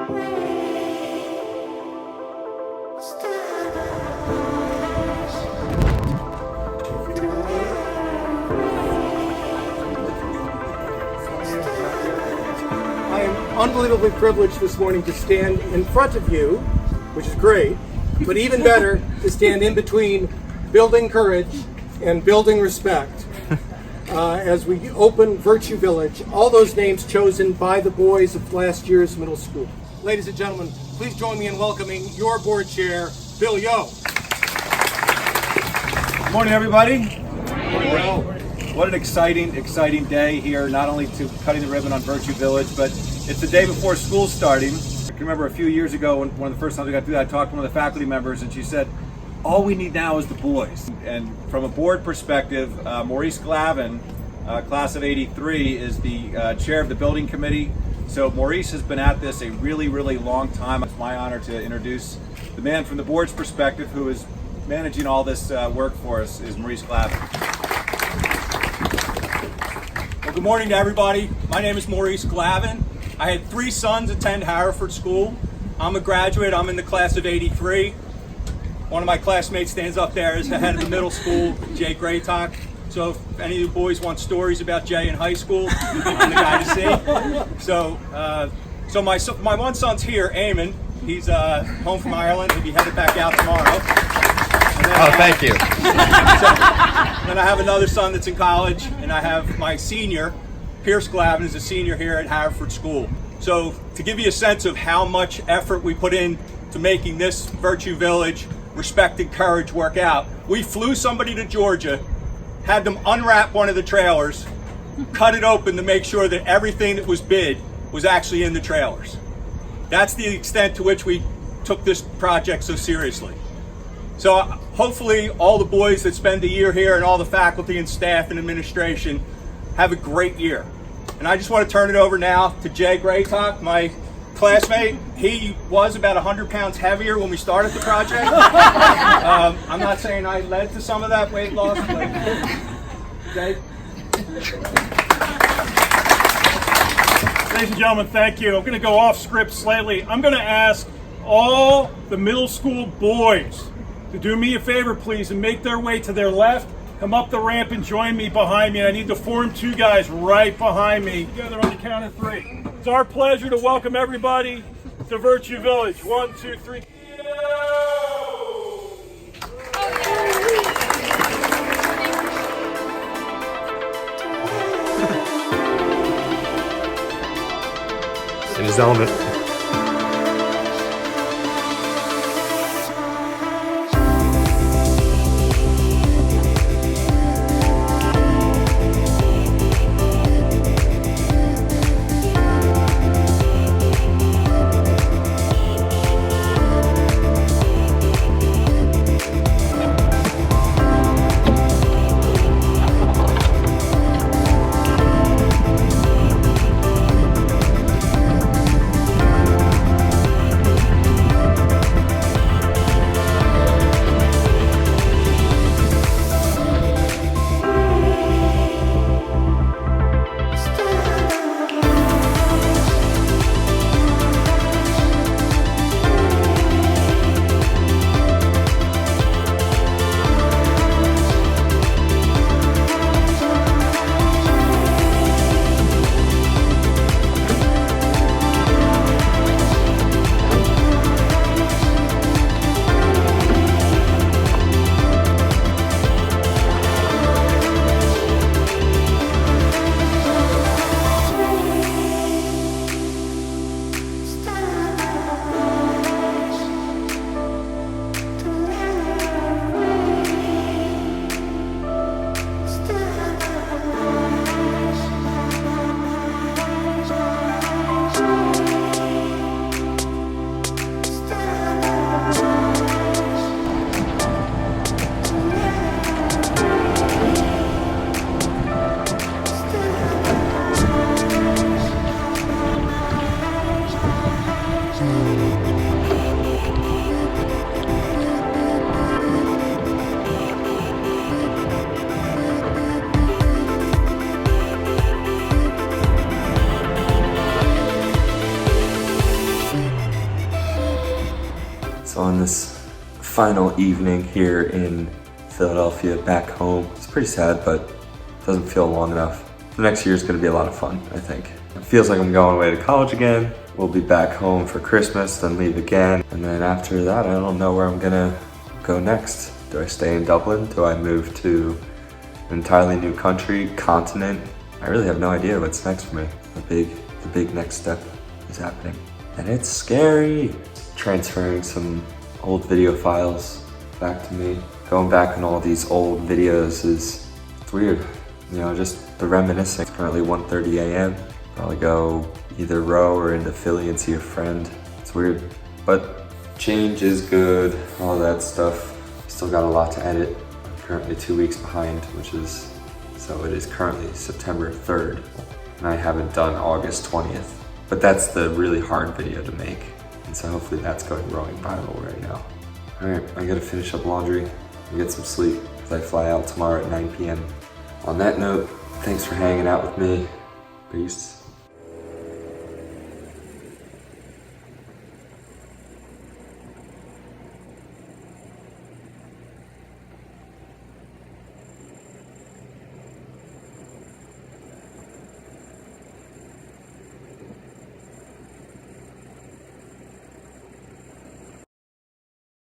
Unbelievably privileged this morning to stand in front of you, which is great, but even better to stand in between building courage and building respect as we open Virtue Village, all those names chosen by the boys of last year's middle school. Ladies and gentlemen, please join me in welcoming your board chair, Bill Yo. Good morning, everybody. Well, what an exciting day here, not only to cutting the ribbon on Virtue Village, but it's the day before school starting. I can remember a few years ago, when one of the first times we got to do that, I talked to one of the faculty members, and she said, all we need now is the boys. And from a board perspective, Maurice Glavin, class of '83, is the chair of the building committee. So Maurice has been at this a really long time. It's my honor to introduce the man from the board's perspective who is managing all this work for us, is Maurice Glavin. Well, good morning to everybody. My name is Maurice Glavin. I had 3 sons attend Hereford School. I'm a graduate. I'm in the class of '83. One of my classmates stands up there as the head of the middle school, Jay Graytock. So if any of you boys want stories about Jay in high school, I'm the guy to see. So my one son's here, Eamon. He's home from Ireland. He'll be headed back out tomorrow. Thank you. Then I have another son that's in college, and I have my senior, Pierce Glavin, is a senior here at Hereford School. So to give you a sense of how much effort we put in to making this Virtue Village Respect and Courage work out, we flew somebody to Georgia, had them unwrap one of the trailers, cut it open to make sure that everything that was bid was actually in the trailers. That's the extent to which we took this project so seriously. So hopefully all the boys that spend the year here and all the faculty and staff and administration have a great year. And I just want to turn it over now to Jay Graytock, my classmate. He was about 100 pounds heavier when we started the project. I'm not saying I led to some of that weight loss, but Jay. Ladies and gentlemen, thank you. I'm going to go off script slightly. I'm going to ask all the middle school boys to do me a favor, please, and make their way to their left. Come up the ramp and join me behind me. I need to form 2 guys right behind me. Together on the count of 3. It's our pleasure to welcome everybody to Virtue Village. 1, 2, 3. In his element. So on this final evening here in Philadelphia, back home, it's pretty sad, but it doesn't feel long enough. The next year is going to be a lot of fun, I think. It feels like I'm going away to college again. We'll be back home for Christmas, then leave again. And then after that, I don't know where I'm gonna go next. Do I stay in Dublin? Do I move to an entirely new country, continent? I really have no idea what's next for me. The big next step is happening. And it's scary. Transferring some old video files back to me. Going back on all these old videos it's weird. You know, just the reminiscing. It's currently 1:30 a.m. Probably go either row or into Philly and see a friend. It's weird, but change is good, all that stuff. Still got a lot to edit. I'm currently 2 weeks behind, so it is currently September 3rd, and I haven't done August 20th. But that's the really hard video to make, and so hopefully that's going rowing viral right now. All right, I gotta finish up laundry and get some sleep, because I fly out tomorrow at 9 p.m. On that note, thanks for hanging out with me. Peace.